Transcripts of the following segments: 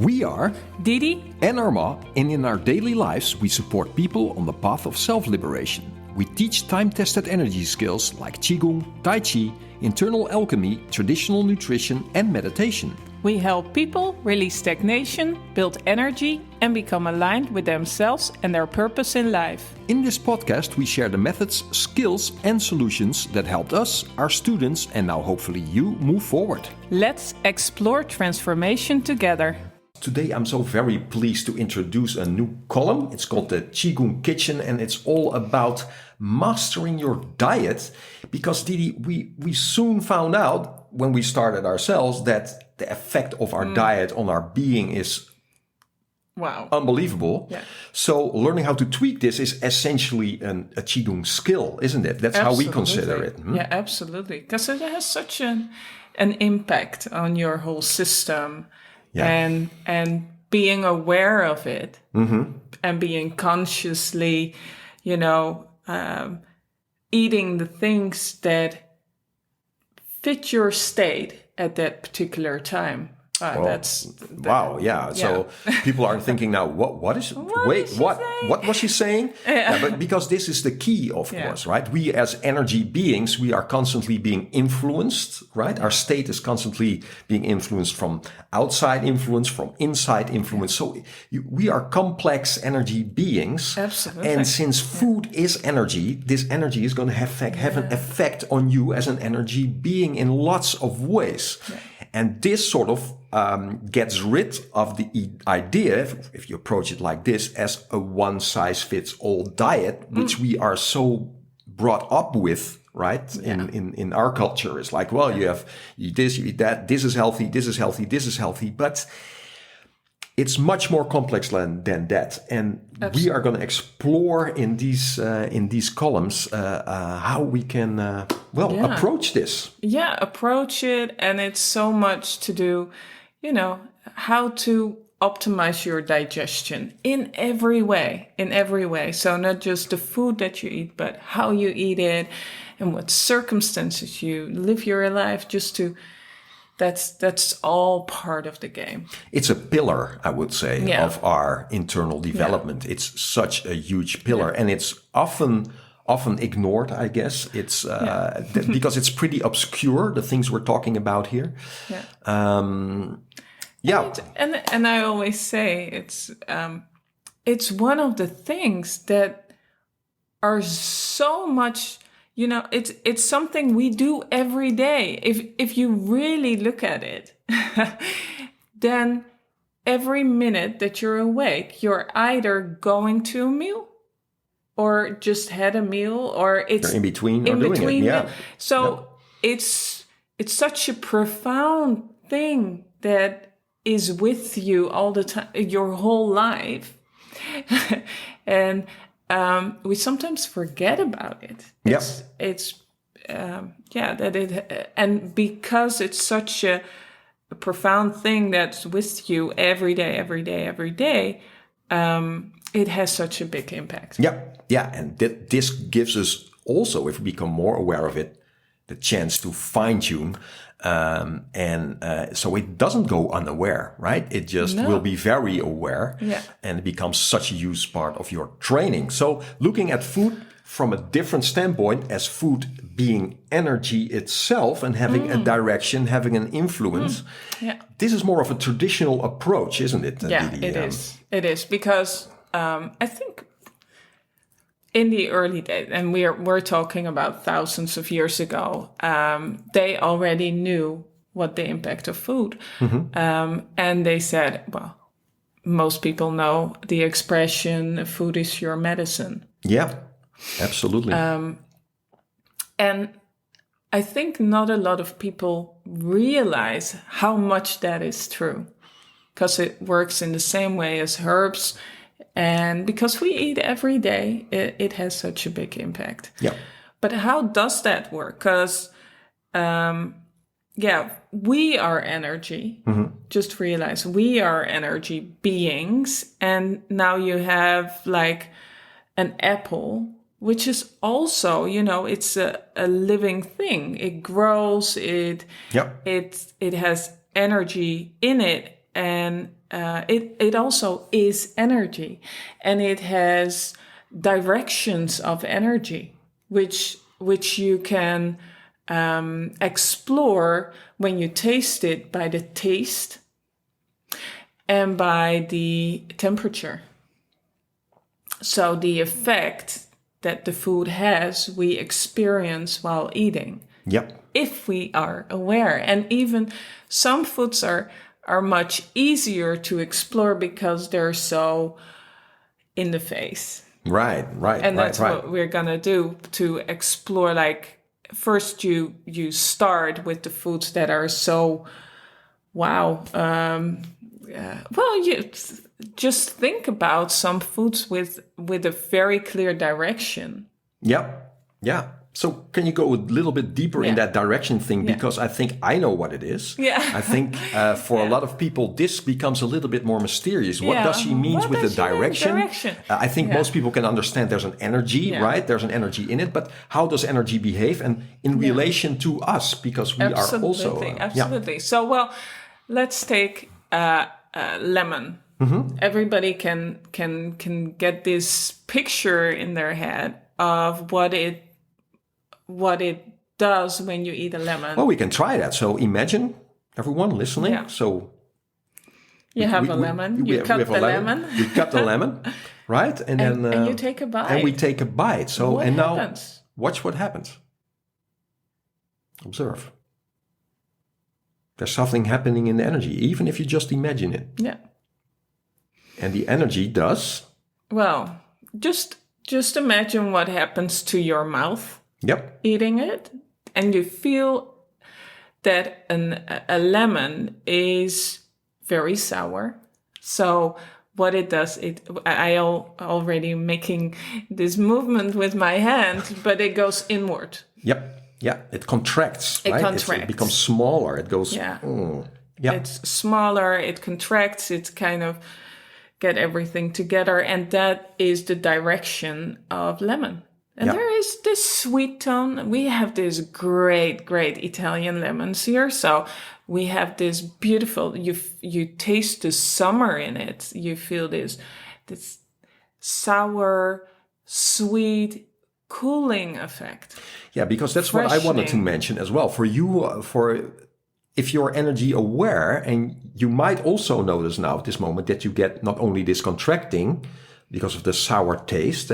We are Didi and Arma, and in our daily lives, we support people on the path of self-liberation. We teach time-tested energy skills like Qigong, Tai Chi, internal alchemy, traditional nutrition, and meditation. We help people release stagnation, build energy, and become aligned with themselves and their purpose in life. In this podcast, we share the methods, skills, and solutions that helped us, our students, and now hopefully you move forward. Let's explore transformation together. Today I'm so very pleased to introduce a new column. It's called the Qigong Kitchen, and it's all about mastering your diet. Because Didi, we soon found out when we started ourselves that the effect of our diet on our being is unbelievable. Yeah. So learning how to tweak this is essentially a Qigong skill, isn't it? That's how we consider it. Yeah, absolutely. Because it has such an impact on your whole system. Yeah. And being aware of it and being consciously, eating the things that fit your state at that particular time. Wow. Yeah. So people are thinking now, what was she saying? Yeah, but because this is the key, of course, right? We as energy beings, we are constantly being influenced, right? Our state is constantly being influenced from outside influence, from inside influence. So we are complex energy beings. Absolutely. And since food is energy, this energy is going to have an effect on you as an energy being in lots of ways. Yeah. And this sort of gets rid of the idea, if you approach it like this, as a one-size-fits-all diet, which we are so brought up with, right? Yeah. In our culture, it's like, well, you eat this, you eat that, this is healthy, this is healthy, this is healthy. But it's much more complex than that. And we are going to explore in these columns how we can approach this. Yeah, approach it. And it's so much to do, how to optimize your digestion in every way. So not just the food that you eat, but how you eat it and what circumstances you live your life that's all part of the game. It's a pillar, I would say, of our internal development. Yeah. It's such a huge pillar, and it's often ignored, I guess. It's because it's pretty obscure, the things we're talking about here. Yeah. And I always say it's one of the things that are so much. It's something we do every day. If you really look at it, then every minute that you're awake, you're either going to a meal or just had a meal, or it's you're in between doing it. Yeah. So it's such a profound thing that is with you all the time, your whole life. And we sometimes forget about it. And because it's such a profound thing that's with you every day, it has such a big impact. Yeah, and this gives us also, if we become more aware of it, the chance to fine-tune, so it doesn't go unaware, right? It just will be very aware, and it becomes such a huge part of your training. So looking at food from a different standpoint, as food being energy itself and having a direction, having an influence, this is more of a traditional approach, isn't it? Yeah, Didi? It is because I think in the early days, and we're talking about thousands of years ago, they already knew what the impact of food. And they said, well, most people know the expression, food is your medicine. Yeah, absolutely. And I think not a lot of people realize how much that is true, because it works in the same way as herbs. And because we eat every day, it has such a big impact. Yeah. But how does that work? Because, we are energy. Just realize we are energy beings. And now you have like an apple, which is also, it's a living thing. It grows. It has energy in it. And it also is energy, and it has directions of energy, which you can explore when you taste it by the taste and by the temperature. So the effect that the food has, we experience while eating. Yep. If we are aware. And even some foods are much easier to explore because they're so in the face. Right. And that's what we're gonna do to explore. Like, first you start with the foods that are so wow. Well, you just think about some foods with a very clear direction. Yep. Yeah. So can you go a little bit deeper in that direction thing? Because I think I know what it is. Yeah. I think for a lot of people, this becomes a little bit more mysterious. What does she mean with the direction? I think most people can understand there's an energy, right? There's an energy in it. But how does energy behave? And in relation to us, because we are also... Absolutely. So, well, let's take lemon. Mm-hmm. Everybody can get this picture in their head of what it does when you eat a lemon. Well, we can try that. So imagine everyone listening. Yeah. So you have a lemon. You cut the lemon. You cut the lemon, right? And then you take a bite. And we take a bite. So what happens? Now watch what happens. Observe. There's something happening in the energy, even if you just imagine it. Yeah. And the energy does. Well, just imagine what happens to your mouth. Yep. Eating it, and you feel that a lemon is very sour. So what it does, I already making this movement with my hand, but it goes inward. Yep. Yeah, it contracts. It right? contracts. It becomes smaller. It goes. Yeah. Yeah. It's smaller. It contracts. It's kind of get everything together, and that is the direction of lemon. And there is this sweet tone. We have this great Italian lemons here. So we have this beautiful, you taste the summer in it. You feel this sour, sweet, cooling effect. Yeah, because that's what I wanted to mention as well. For you, if you're energy aware, and you might also notice now at this moment that you get not only this contracting, because of the sour taste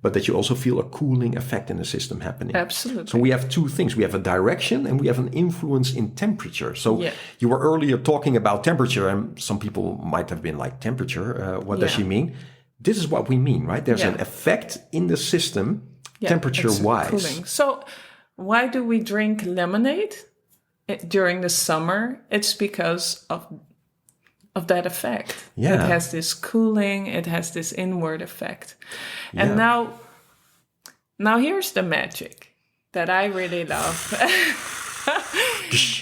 but that you also feel a cooling effect in the system happening. Absolutely. So we have two things. We have a direction and we have an influence in temperature. So you were earlier talking about temperature, and some people might have been like, temperature, what does she mean? This is what we mean, right? There's an effect in the system, temperature-wise. Cooling. So why do we drink lemonade during the summer? It's because of that effect. Yeah. It has this cooling, it has this inward effect. And now here's the magic that I really love.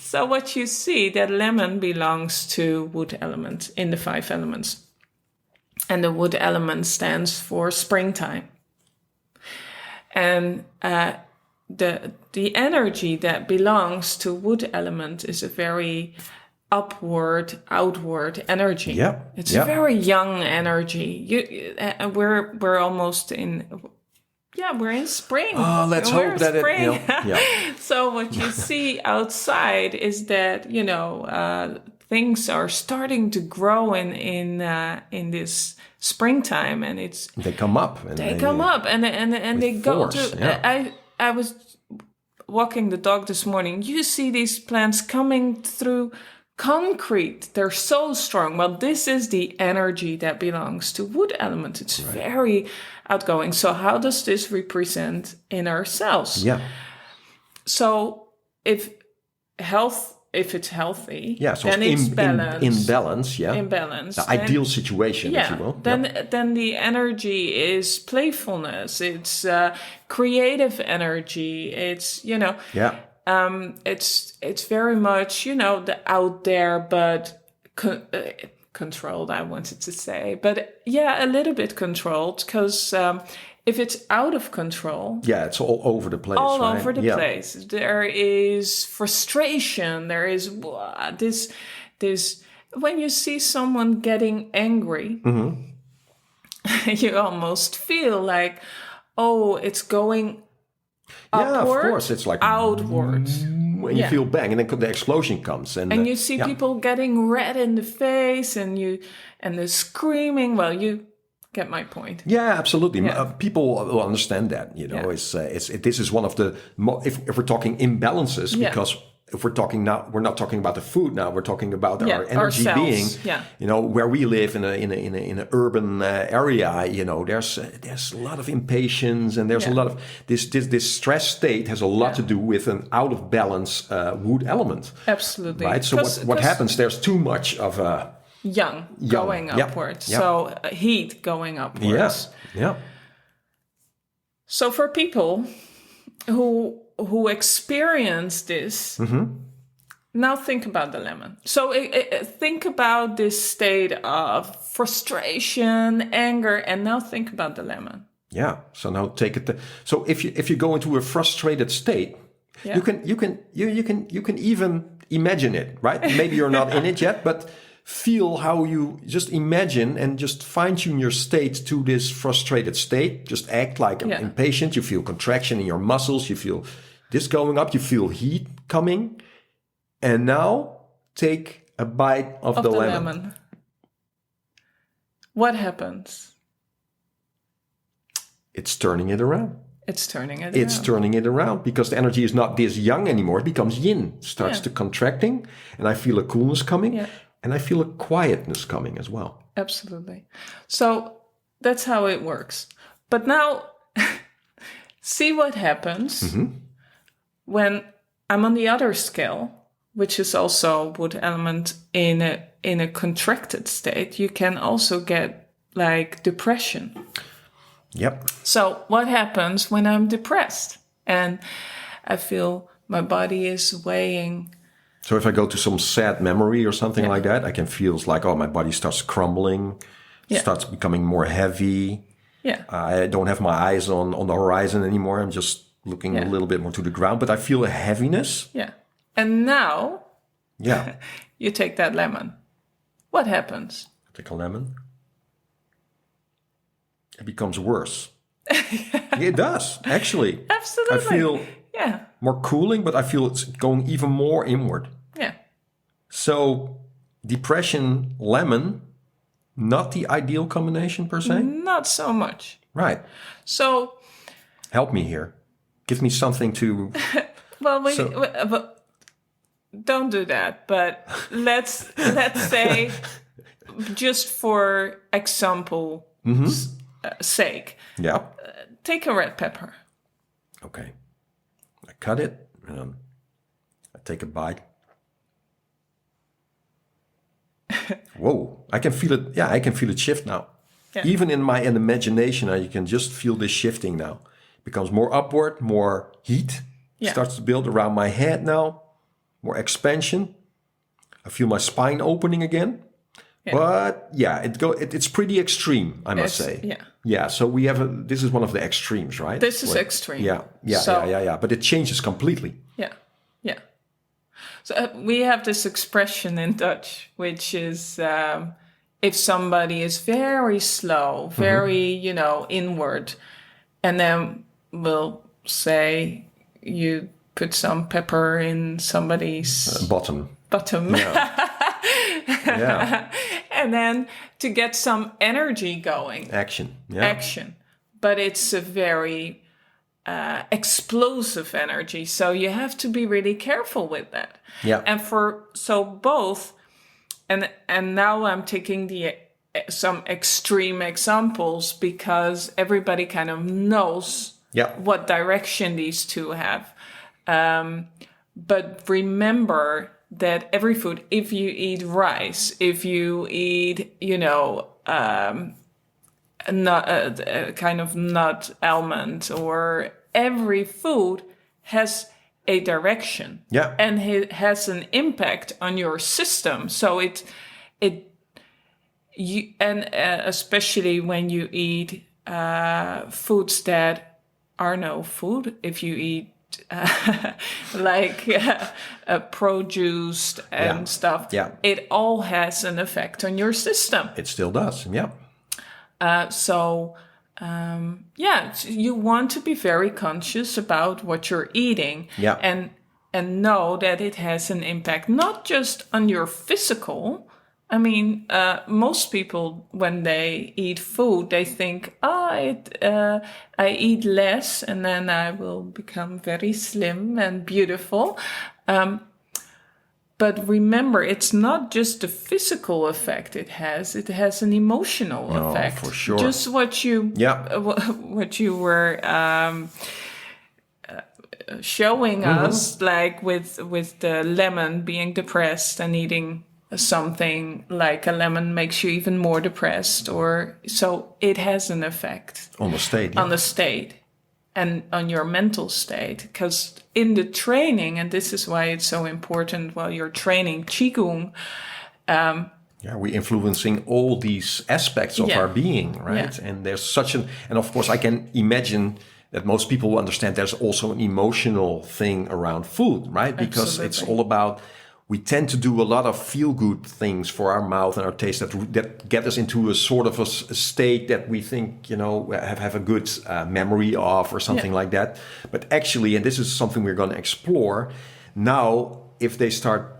So what you see, that lemon belongs to wood element in the 5 elements. And the wood element stands for springtime. And the energy that belongs to wood element is a very upward, outward energy. Yeah, it's a very young energy. We're almost in. Yeah, we're in spring. Oh, let's hope that spring. So what you see outside is that things are starting to grow in this springtime, and they come up. And they come up, and they go to. Yeah. I was walking the dog this morning. You see these plants coming through concrete. They're so strong. Well, this is the energy that belongs to wood element. It's very outgoing. So how does this represent in ourselves? Yeah. So if it's healthy, so then it's balanced. In balance, In balance. The ideal situation, if you will. Then the energy is playfulness. It's creative energy. It's, it's very much, the out there, but controlled, I wanted to say. But a little bit controlled, because if it's out of control... Yeah, it's all over the place, all over the place. There is frustration. There is this when you see someone getting angry, you almost feel like, oh, it's going Yeah, upward, of course. It's like outwards. when you feel bang, and then the explosion comes, And you see people getting red in the face, and the screaming. Well, you get my point. Yeah, absolutely. Yeah. People will understand that. This is one of the if we're talking imbalances, because if we're talking now, we're not talking about the food now. We're talking about our energy ourselves. being. Where we live in an urban area, there's a lot of impatience, and there's a lot of this stress state has a lot to do with an out of balance wood element. Absolutely. Right. So what happens? There's too much of a yang going upwards. So heat going upwards. Yeah. So for people who experience this, now think about the lemon. So think about this state of frustration, anger, and now think about the lemon. Yeah. So now take it. So if you go into a frustrated state, you can even imagine it, right? Maybe you're not in it yet, but feel how you just imagine and just fine tune your state to this frustrated state. Just act like impatient. You feel contraction in your muscles. You feel this going up. You feel heat coming. And now take a bite of the lemon. What happens? It's turning it around. It's turning it around because the energy is not this yang anymore. It becomes yin. It starts to contracting, and I feel a coolness coming. Yeah. And I feel a quietness coming as well. Absolutely. So that's how it works. But now, see what happens when I'm on the other scale, which is also wood element in a contracted state. You can also get like depression. Yep. So what happens when I'm depressed and I feel my body is weighing? So if I go to some sad memory or something like that, I can feel it's like, my body starts crumbling, starts becoming more heavy. Yeah. I don't have my eyes on the horizon anymore. I'm just looking a little bit more to the ground, but I feel a heaviness. Yeah. And now you take that lemon. What happens? I take a lemon. It becomes worse. It does, actually. Absolutely. I feel more cooling, but I feel it's going even more inward. Yeah. So depression, lemon, not the ideal combination per se? Not so much. Right. So help me here. Give me something to... Well, don't do that. But let's say, just for example sake, take a red pepper. Okay. I cut it. I take a bite. Whoa! I can feel it. Yeah, I can feel it shift now. Yeah. Even in my imagination, you can just feel this shifting now. It becomes more upward, more heat. Starts to build around my head now. More expansion. I feel my spine opening again. Yeah. But it's pretty extreme, I must say. Yeah. Yeah. So we have this is one of the extremes, right? This is extreme. Yeah. But it changes completely. Yeah. Yeah. So we have this expression in Dutch, which is if somebody is very slow, very, inward, and then we'll say you put some pepper in somebody's bottom. Yeah. And then to get some energy going. Action. But it's a very explosive energy. So you have to be really careful with that. Yeah. And so both, and now I'm taking some extreme examples because everybody kind of knows what direction these two have. But remember that every food, if you eat rice, if you eat, kind of nut, almond, or every food has a direction. Yeah. And it has an impact on your system. So especially when you eat foods that are no food, if you eat like produced and stuff, it all has an effect on your system. It still does. Yeah. You want to be very conscious about what you're eating, and know that it has an impact not just on your physical. I mean, most people, when they eat food, they think, I eat less and then I will become very slim and beautiful. But remember, it's not just the physical effect it has an emotional effect. For sure. Just what you were showing us, like with the lemon being depressed and eating something like a lemon makes you even more depressed, or so it has an effect on the state. On the state. And on your mental state, because in the training, and this is why it's so important while you're training Qigong. We're influencing all these aspects of our being, right? Yeah. And there's and of course I can imagine that most people will understand there's also an emotional thing around food, right? Because it's all about, we tend to do a lot of feel-good things for our mouth and our taste that get us into a sort of a state that we think, have a good memory of or something like that. But actually, and this is something we're going to explore, now if they start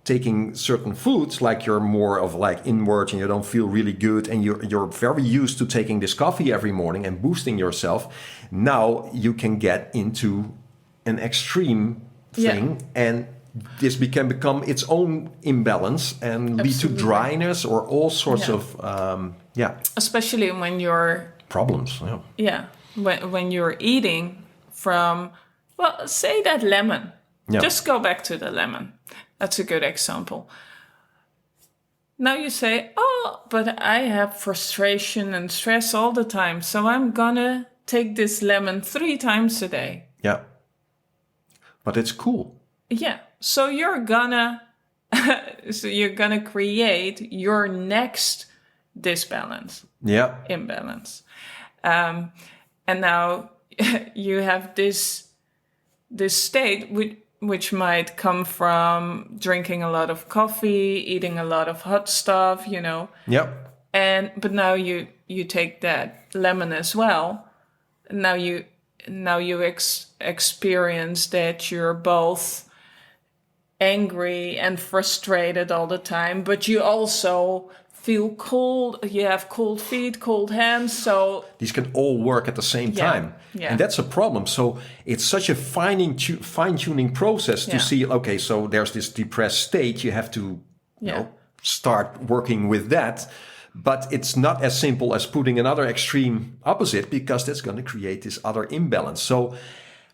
taking certain foods, like you're more of like inward and you don't feel really good and you're very used to taking this coffee every morning and boosting yourself, now you can get into an extreme thing and this can become its own imbalance and lead to dryness or all sorts of especially when you're problems. When you're eating from, well, say that lemon. Just go back to the lemon. That's a good example. Now you say, but I have frustration and stress all the time, so I'm gonna take this lemon 3 times a day. Yeah. But it's cool. Yeah. So you're gonna create your next disbalance. Yeah. Imbalance. And now you have this state which might come from drinking a lot of coffee, eating a lot of hot stuff, Yep. But now you take that lemon as well. Now you experience that you're both angry and frustrated all the time, but you also feel cold. You have cold feet, cold hands. So these can all work at the same time. Yeah. And that's a problem. So it's such a fine-tuning process to see, okay, so there's this depressed state. You have to start working with that. But it's not as simple as putting another extreme opposite, because that's going to create this other imbalance. So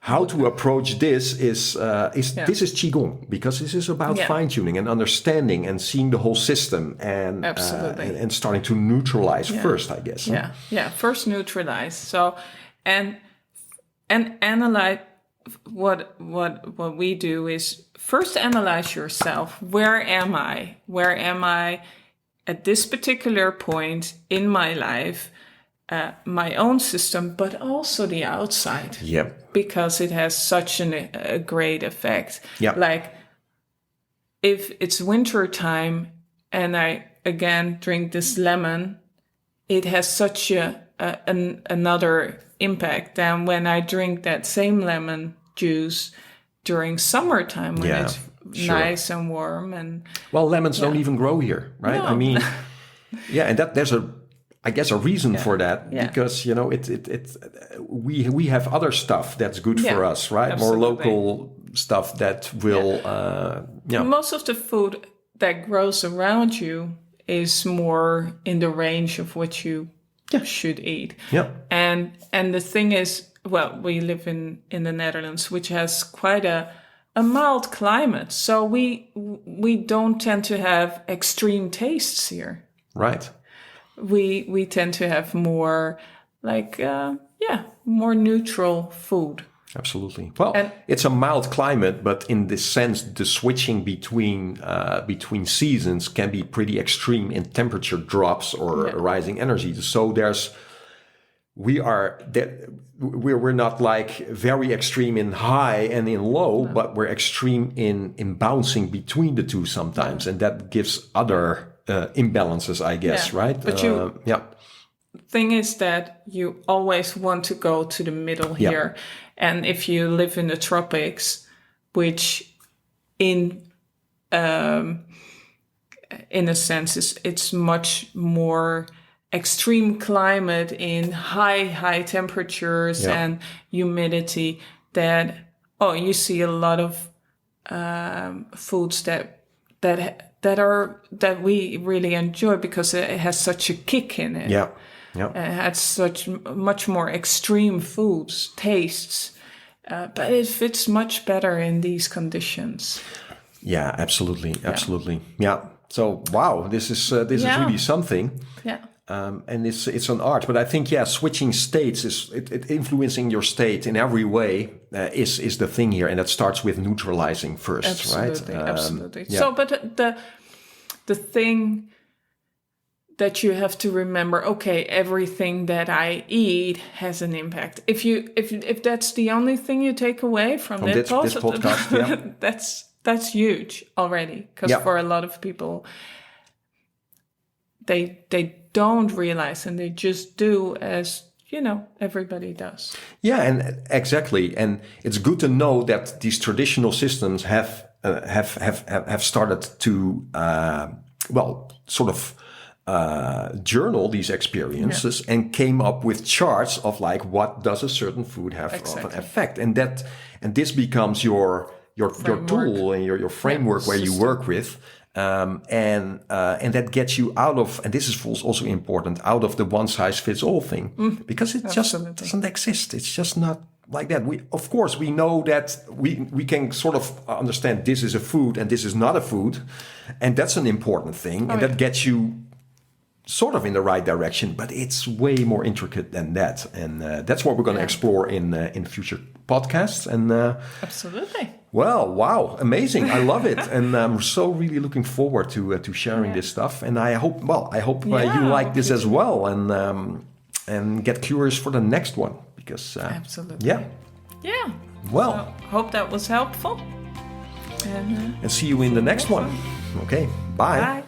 how to approach this is this is Qigong, because this is about fine-tuning and understanding and seeing the whole system and and starting to neutralize first, I guess. First neutralize. So and analyze. What we do is first analyze yourself. Where am I? Where am I at this particular point in my life? My own system, but also the outside. Yep. Because it has such a great effect. Yep. Like if it's winter time and I again drink this lemon, it has such another impact than when I drink that same lemon juice during summertime when it's nice and warm. And well, lemons don't even grow here, right? No. I mean, and that there's I guess a reason for that, because we have other stuff that's good for us, right? Absolutely. More local stuff that will Most of the food that grows around you is more in the range of what you should eat. Yeah. And the thing is, well, we live in the Netherlands, which has quite a mild climate, so we don't tend to have extreme tastes here. Right. We tend to have more more neutral food. Absolutely. Well, it's a mild climate, but in this sense, the switching between seasons can be pretty extreme in temperature drops or rising energy. So we're not like very extreme in high and in low, but we're extreme in bouncing between the two sometimes, and that gives other imbalances, I guess, right? But thing is that you always want to go to the middle here, and if you live in the tropics, which in a sense it's much more extreme climate in high temperatures and humidity, that you see a lot of foods that we really enjoy because it has such a kick in it. It has such much more extreme foods, tastes, but it fits much better in these conditions. Yeah, absolutely. Yeah. So wow, this is really something. Yeah. And it's an art, but I think switching states is influencing your state in every way is the thing here, and that starts with neutralizing first, right? Absolutely. So, but the thing that you have to remember, okay, everything that I eat has an impact. If that's the only thing you take away from this podcast, that's huge already, because for a lot of people, they don't realize, and they just do as everybody does. Yeah, and exactly, and it's good to know that these traditional systems have started to journal these experiences and came up with charts of like, what does a certain food have of an effect, and this becomes your tool and your framework where you work with. And that gets you out of, and this is also important, out of the one size fits all thing, because it just doesn't exist. It's just not like that. We know that we can sort of understand this is a food and this is not a food, and that's an important thing, and that gets you sort of in the right direction, but it's way more intricate than that, and that's what we're going to explore in future podcasts. And absolutely. Well, wow, amazing! I love it, and I'm so really looking forward to sharing this stuff. And I hope you like this as well, and get curious for the next one, because absolutely, yeah. Well, so, hope that was helpful, and see you in the next one. Okay, bye.